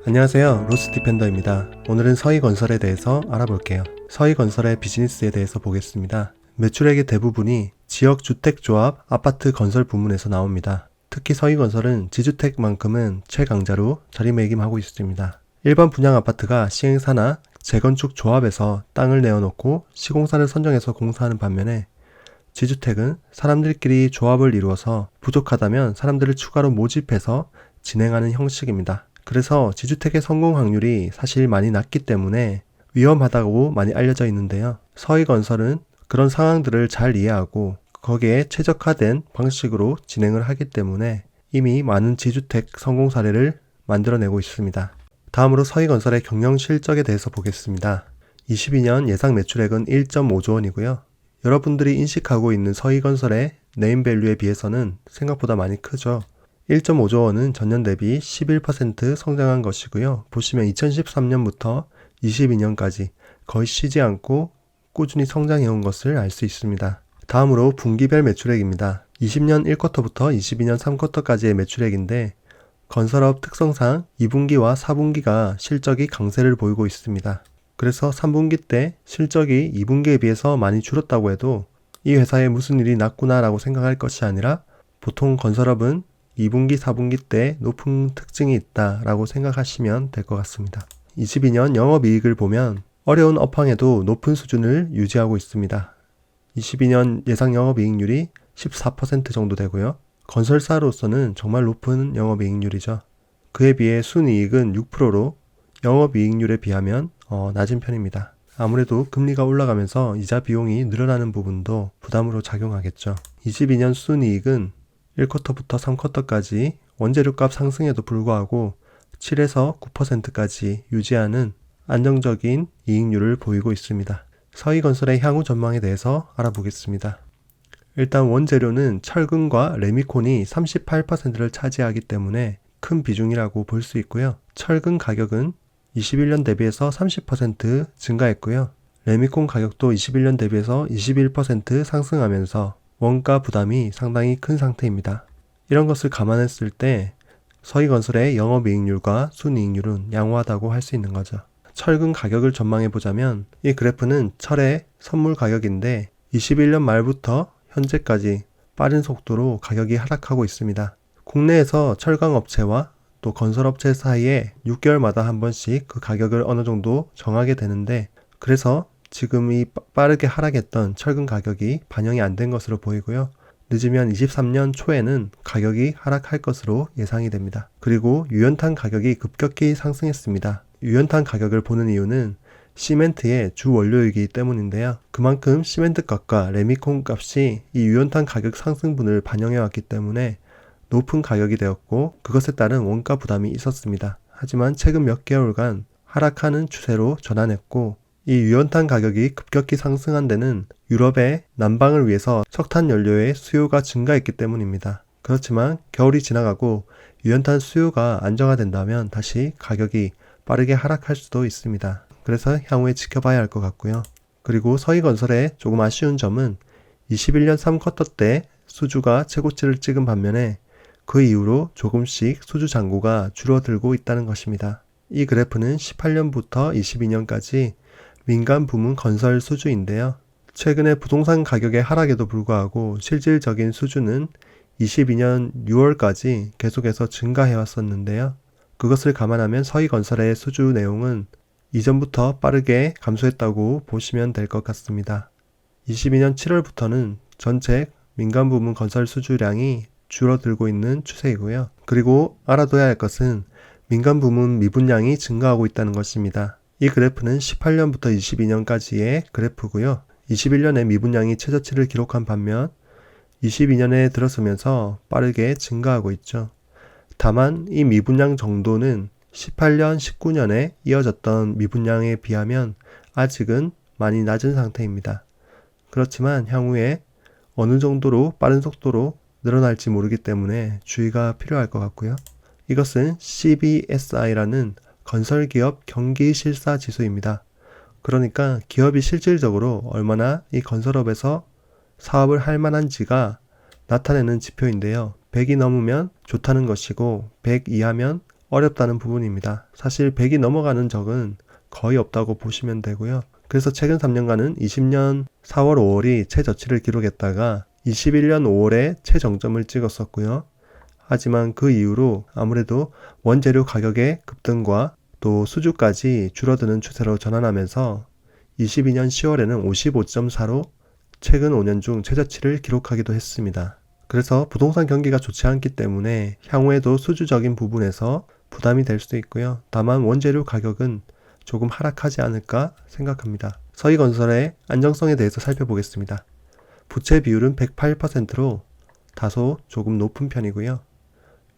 안녕하세요. 로스디펜더입니다. 오늘은 서희건설에 대해서 알아볼게요. 서희건설의 비즈니스에 대해서 보겠습니다. 매출액의 대부분이 지역주택조합, 아파트 건설 부문에서 나옵니다. 특히 서희건설은 지주택만큼은 최강자로 자리매김하고 있습니다. 일반 분양 아파트가 시행사나 재건축 조합에서 땅을 내어놓고 시공사를 선정해서 공사하는 반면에 지주택은 사람들끼리 조합을 이루어서 부족하다면 사람들을 추가로 모집해서 진행하는 형식입니다. 그래서 지주택의 성공 확률이 사실 많이 낮기 때문에 위험하다고 많이 알려져 있는데요. 서희건설은 그런 상황들을 잘 이해하고 거기에 최적화된 방식으로 진행을 하기 때문에 이미 많은 지주택 성공 사례를 만들어내고 있습니다. 다음으로 서희건설의 경영 실적에 대해서 보겠습니다. 22년 예상 매출액은 1.5조 원이고요. 여러분들이 인식하고 있는 서희건설의 네임밸류에 비해서는 생각보다 많이 크죠. 1.5조 원은 전년 대비 11% 성장한 것이고요. 보시면 2013년부터 22년까지 거의 쉬지 않고 꾸준히 성장해온 것을 알 수 있습니다. 다음으로 분기별 매출액입니다. 20년 1쿼터부터 22년 3쿼터까지의 매출액인데 건설업 특성상 2분기와 4분기가 실적이 강세를 보이고 있습니다. 그래서 3분기 때 실적이 2분기에 비해서 많이 줄었다고 해도 이 회사에 무슨 일이 났구나라고 생각할 것이 아니라 보통 건설업은 2분기, 4분기 때 높은 특징이 있다라고 생각하시면 될 것 같습니다. 22년 영업이익을 보면 어려운 업황에도 높은 수준을 유지하고 있습니다. 22년 예상 영업이익률이 14% 정도 되고요. 건설사로서는 정말 높은 영업이익률이죠. 그에 비해 순이익은 6%로 영업이익률에 비하면 낮은 편입니다. 아무래도 금리가 올라가면서 이자 비용이 늘어나는 부분도 부담으로 작용하겠죠. 22년 순이익은 1쿼터부터 3쿼터까지 원재료값 상승에도 불구하고 7에서 9%까지 유지하는 안정적인 이익률을 보이고 있습니다. 서희건설의 향후 전망에 대해서 알아보겠습니다. 일단 원재료는 철근과 레미콘이 38%를 차지하기 때문에 큰 비중이라고 볼 수 있고요. 철근 가격은 21년 대비해서 30% 증가했고요. 레미콘 가격도 21년 대비해서 21% 상승하면서 원가 부담이 상당히 큰 상태입니다. 이런 것을 감안했을 때 서희건설의 영업이익률과 순이익률은 양호하다고 할 수 있는 거죠. 철근 가격을 전망해 보자면 이 그래프는 철의 선물 가격인데 21년 말부터 현재까지 빠른 속도로 가격이 하락하고 있습니다. 국내에서 철강업체와 또 건설업체 사이에 6개월마다 한 번씩 그 가격을 어느 정도 정하게 되는데 그래서 지금 이 빠르게 하락했던 철근 가격이 반영이 안 된 것으로 보이고요. 늦으면 23년 초에는 가격이 하락할 것으로 예상이 됩니다. 그리고 유연탄 가격이 급격히 상승했습니다. 유연탄 가격을 보는 이유는 시멘트의 주 원료이기 때문인데요. 그만큼 시멘트 값과 레미콘 값이 이 유연탄 가격 상승분을 반영해 왔기 때문에 높은 가격이 되었고 그것에 따른 원가 부담이 있었습니다. 하지만 최근 몇 개월간 하락하는 추세로 전환했고 이 유연탄 가격이 급격히 상승한 데는 유럽의 난방을 위해서 석탄 연료의 수요가 증가했기 때문입니다. 그렇지만 겨울이 지나가고 유연탄 수요가 안정화된다면 다시 가격이 빠르게 하락할 수도 있습니다. 그래서 향후에 지켜봐야 할 것 같고요. 그리고 서희건설의 조금 아쉬운 점은 21년 3쿼터 때 수주가 최고치를 찍은 반면에 그 이후로 조금씩 수주 잔고가 줄어들고 있다는 것입니다. 이 그래프는 18년부터 22년까지 민간 부문 건설 수주인데요. 최근에 부동산 가격의 하락에도 불구하고 실질적인 수주는 22년 6월까지 계속해서 증가해 왔었는데요. 그것을 감안하면 서희건설의 수주 내용은 이전부터 빠르게 감소했다고 보시면 될 것 같습니다. 22년 7월부터는 전체 민간 부문 건설 수주량이 줄어들고 있는 추세이고요. 그리고 알아둬야 할 것은 민간 부문 미분량이 증가하고 있다는 것입니다. 이 그래프는 18년부터 22년까지의 그래프고요. 21년에 미분량이 최저치를 기록한 반면 22년에 들어서면서 빠르게 증가하고 있죠. 다만 이 미분량 정도는 18년, 19년에 이어졌던 미분량에 비하면 아직은 많이 낮은 상태입니다. 그렇지만 향후에 어느 정도로 빠른 속도로 늘어날지 모르기 때문에 주의가 필요할 것 같고요. 이것은 CBSI라는 건설기업 경기실사지수입니다. 그러니까 기업이 실질적으로 얼마나 이 건설업에서 사업을 할 만한지가 나타내는 지표인데요. 100이 넘으면 좋다는 것이고 100 이하면 어렵다는 부분입니다. 사실 100이 넘어가는 적은 거의 없다고 보시면 되고요. 그래서 최근 3년간은 20년 4월 5월이 최저치를 기록했다가 21년 5월에 최정점을 찍었었고요. 하지만 그 이후로 아무래도 원재료 가격의 급등과 또 수주까지 줄어드는 추세로 전환하면서 22년 10월에는 55.4로 최근 5년 중 최저치를 기록하기도 했습니다. 그래서 부동산 경기가 좋지 않기 때문에 향후에도 수주적인 부분에서 부담이 될 수 있고요. 다만 원재료 가격은 조금 하락하지 않을까 생각합니다. 서희건설의 안정성에 대해서 살펴보겠습니다. 부채 비율은 108%로 다소 조금 높은 편이고요.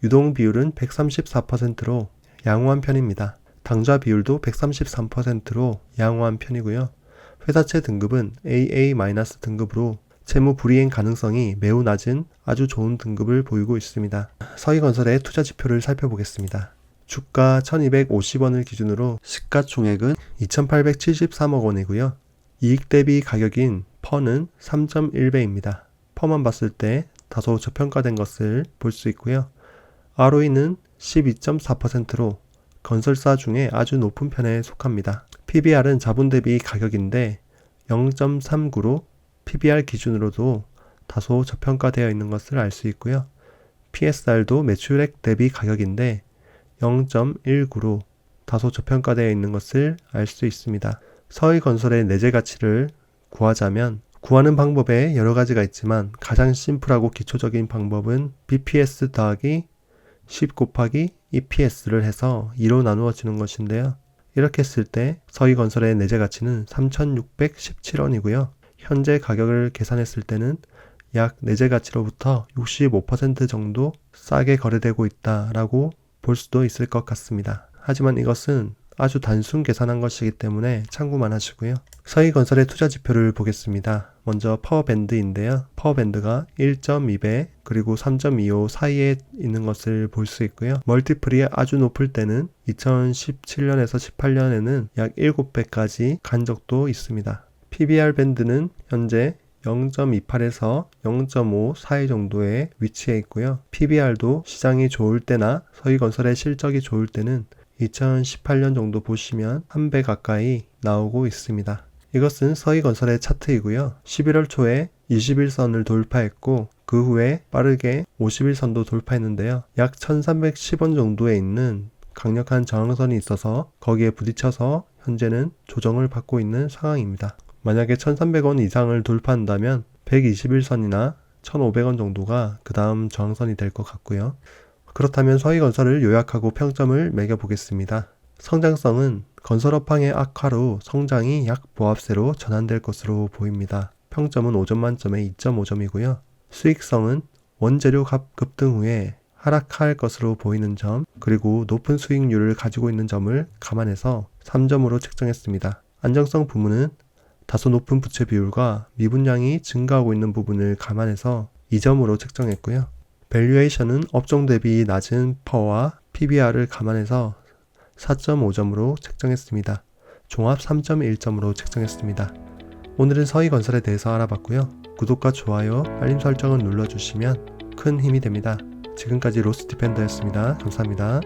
유동 비율은 134%로 양호한 편입니다. 당좌 비율도 133%로 양호한 편이고요. 회사채 등급은 AA- 등급으로 채무 불이행 가능성이 매우 낮은 아주 좋은 등급을 보이고 있습니다. 서희건설의 투자 지표를 살펴보겠습니다. 주가 1250원을 기준으로 시가총액은 2873억 원이고요. 이익 대비 가격인 퍼는 3.1배입니다. 퍼만 봤을 때 다소 저평가된 것을 볼 수 있고요. ROE는 12.4%로 건설사 중에 아주 높은 편에 속합니다. PBR은 자본 대비 가격인데 0.39로 PBR 기준으로도 다소 저평가되어 있는 것을 알 수 있고요. PSR도 매출액 대비 가격인데 0.19로 다소 저평가되어 있는 것을 알 수 있습니다. 서희건설의 내재 가치를 구하자면 구하는 방법에 여러 가지가 있지만 가장 심플하고 기초적인 방법은 BPS 더하기 10 곱하기 EPS를 해서 2로 나누어지는 것인데요. 이렇게 했을 때 서희건설의 내재 가치는 3,617원이고요. 현재 가격을 계산했을 때는 약 내재 가치로부터 65% 정도 싸게 거래되고 있다라고 볼 수도 있을 것 같습니다. 하지만 이것은 아주 단순 계산한 것이기 때문에 참고만 하시고요. 서희건설의 투자 지표를 보겠습니다. 먼저 파워밴드인데요. 파워밴드가 1.2배 그리고 3.25 사이에 있는 것을 볼 수 있고요. 멀티플이 아주 높을 때는 2017년에서 18년에는 약 7배까지 간 적도 있습니다. PBR 밴드는 현재 0.28에서 0.5 사이 정도의 위치에 있고요. PBR도 시장이 좋을 때나 서희건설의 실적이 좋을 때는 2018년 정도 보시면 1배 가까이 나오고 있습니다. 이것은 서희건설의 차트이고요. 11월 초에 21선을 돌파했고 그 후에 빠르게 51선도 돌파했는데요. 약 1310원 정도에 있는 강력한 저항선이 있어서 거기에 부딪혀서 현재는 조정을 받고 있는 상황입니다. 만약에 1300원 이상을 돌파한다면 121선이나 1500원 정도가 그 다음 저항선이 될 것 같고요. 그렇다면 서희건설을 요약하고 평점을 매겨보겠습니다. 성장성은 건설업황의 악화로 성장이 약 보합세로 전환될 것으로 보입니다. 평점은 5점 만점에 2.5점이고요. 수익성은 원재료 값 급등 후에 하락할 것으로 보이는 점, 그리고 높은 수익률을 가지고 있는 점을 감안해서 3점으로 책정했습니다. 안정성 부문은 다소 높은 부채 비율과 미분양이 증가하고 있는 부분을 감안해서 2점으로 책정했고요. 밸류에이션은 업종 대비 낮은 퍼와 PBR을 감안해서 4.5점으로 책정했습니다. 종합 3.1점으로 책정했습니다. 오늘은 서희건설에 대해서 알아봤고요. 구독과 좋아요, 알림 설정을 눌러주시면 큰 힘이 됩니다. 지금까지 로스디펜더였습니다. 감사합니다.